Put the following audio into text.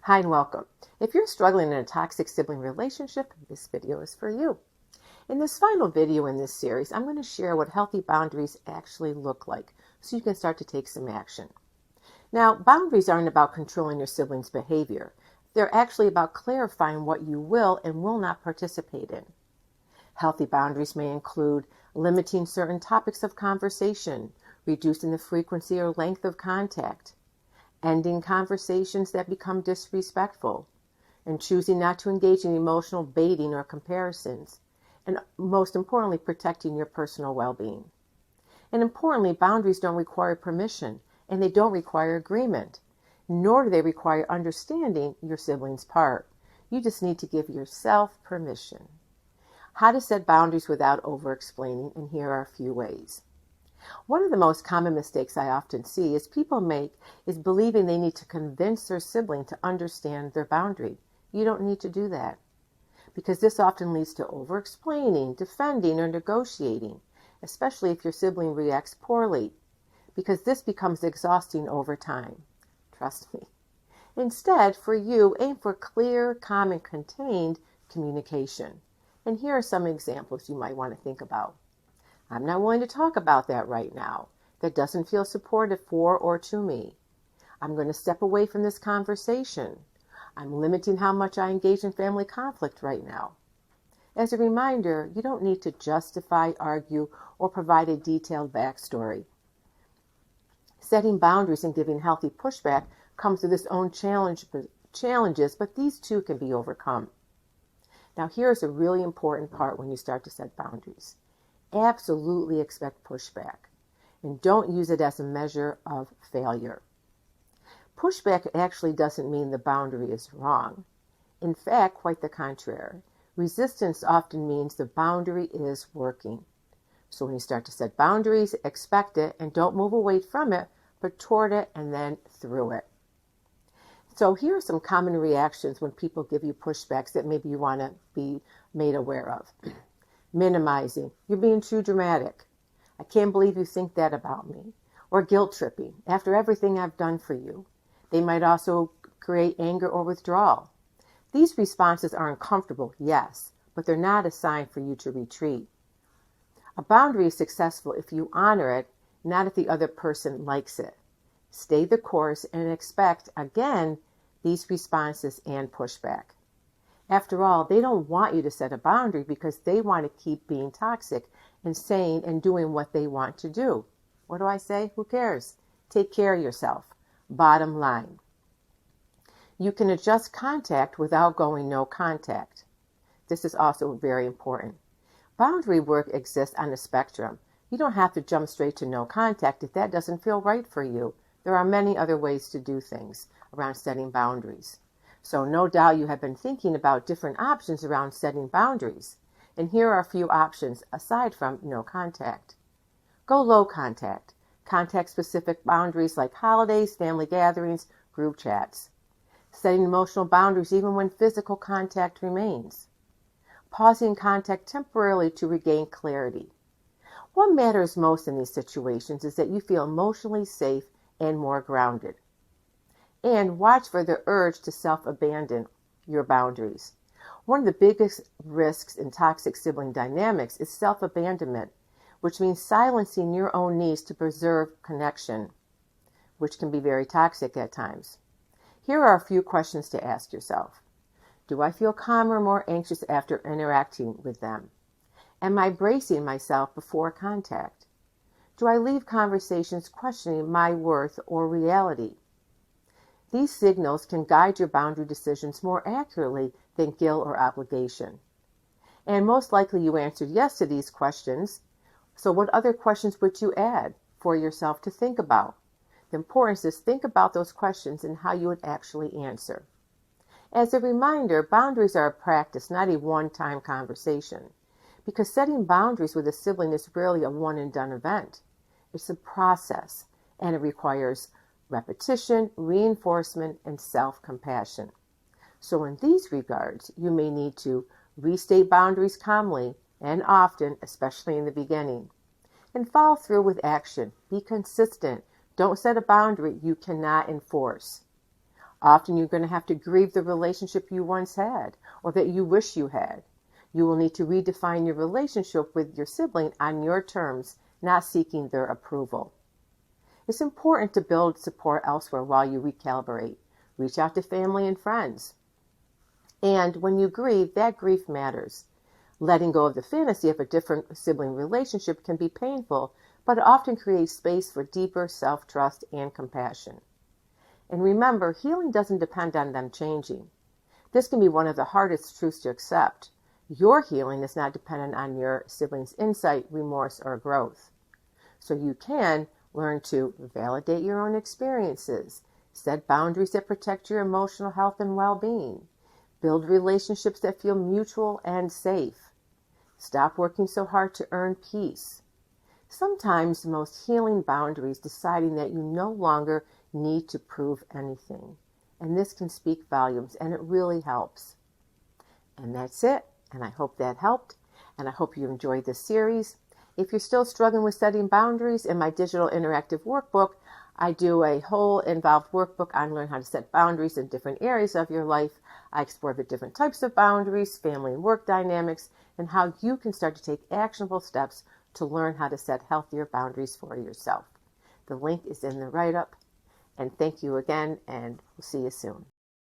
Hi and welcome. If you're struggling in a toxic sibling relationship, this video is for you. In this final video in this series, I'm going to share what healthy boundaries actually look like so you can start to take some action. Now, boundaries aren't about controlling your sibling's behavior. They're actually about clarifying what you will and will not participate in. Healthy boundaries may include limiting certain topics of conversation, reducing the frequency or length of contact, ending conversations that become disrespectful, and choosing not to engage in emotional baiting or comparisons, and most importantly, protecting your personal well-being. And importantly, boundaries don't require permission, and they don't require agreement, nor do they require understanding your sibling's part. You just need to give yourself permission. How to set boundaries without over-explaining, and here are a few ways. One of the most common mistakes I often see people make is believing they need to convince their sibling to understand their boundary. You don't need to do that, because this often leads to over-explaining, defending, or negotiating, especially if your sibling reacts poorly, because this becomes exhausting over time. Trust me. Instead, for you, aim for clear, calm, and contained communication. And here are some examples you might want to think about. I'm not willing to talk about that right now. That doesn't feel supportive for or to me. I'm going to step away from this conversation. I'm limiting how much I engage in family conflict right now. As a reminder, you don't need to justify, argue, or provide a detailed backstory. Setting boundaries and giving healthy pushback comes with its own challenges, but these too can be overcome. Now, here's a really important part when you start to set boundaries. Absolutely expect pushback, and don't use it as a measure of failure. Pushback actually doesn't mean the boundary is wrong. In fact, quite the contrary. Resistance often means the boundary is working. So when you start to set boundaries, expect it and don't move away from it, but toward it and then through it. So here are some common reactions when people give you pushbacks that maybe you want to be made aware of. Minimizing. You're being too dramatic. I can't believe you think that about me. Or guilt tripping. After everything I've done for you. They might also create anger or withdrawal. These responses are uncomfortable, yes, but they're not a sign for you to retreat. A boundary is successful if you honor it, not if the other person likes it. Stay the course and expect, again, these responses and pushback. After all, they don't want you to set a boundary because they want to keep being toxic and saying and doing what they want to do. What do I say? Who cares? Take care of yourself. Bottom line. You can adjust contact without going no contact. This is also very important. Boundary work exists on a spectrum. You don't have to jump straight to no contact if that doesn't feel right for you. There are many other ways to do things around setting boundaries. So no doubt you have been thinking about different options around setting boundaries. And here are a few options aside from no contact. Go low contact. Contact-specific boundaries like holidays, family gatherings, group chats. Setting emotional boundaries even when physical contact remains. Pausing contact temporarily to regain clarity. What matters most in these situations is that you feel emotionally safe and more grounded. And watch for the urge to self-abandon your boundaries. One of the biggest risks in toxic sibling dynamics is self-abandonment, which means silencing your own needs to preserve connection, which can be very toxic at times. Here are a few questions to ask yourself. Do I feel calmer or more anxious after interacting with them? Am I bracing myself before contact? Do I leave conversations questioning my worth or reality? These signals can guide your boundary decisions more accurately than guilt or obligation. And most likely you answered yes to these questions. So what other questions would you add for yourself to think about? The importance is think about those questions and how you would actually answer. As a reminder, boundaries are a practice, not a one-time conversation. Because setting boundaries with a sibling is rarely a one-and-done event. It's a process, and it requires repetition, reinforcement, and self-compassion. So in these regards, you may need to restate boundaries calmly and often, especially in the beginning. And follow through with action. Be consistent. Don't set a boundary you cannot enforce. Often you're going to have to grieve the relationship you once had or that you wish you had. You will need to redefine your relationship with your sibling on your terms, not seeking their approval. It's important to build support elsewhere while you recalibrate. Reach out to family and friends. And when you grieve, that grief matters. Letting go of the fantasy of a different sibling relationship can be painful, but it often creates space for deeper self-trust and compassion. And remember, healing doesn't depend on them changing. This can be one of the hardest truths to accept. Your healing is not dependent on your sibling's insight, remorse, or growth. So you can learn to validate your own experiences, set boundaries that protect your emotional health and well-being, build relationships that feel mutual and safe. Stop working so hard to earn peace. Sometimes the most healing boundaries deciding that you no longer need to prove anything. And this can speak volumes, and it really helps. And that's it. And I hope that helped. And I hope you enjoyed this series. If you're still struggling with setting boundaries, in my digital interactive workbook, I do a whole involved workbook on learning how to set boundaries in different areas of your life. I explore the different types of boundaries, family and work dynamics, and how you can start to take actionable steps to learn how to set healthier boundaries for yourself. The link is in the write-up. And thank you again, and we'll see you soon.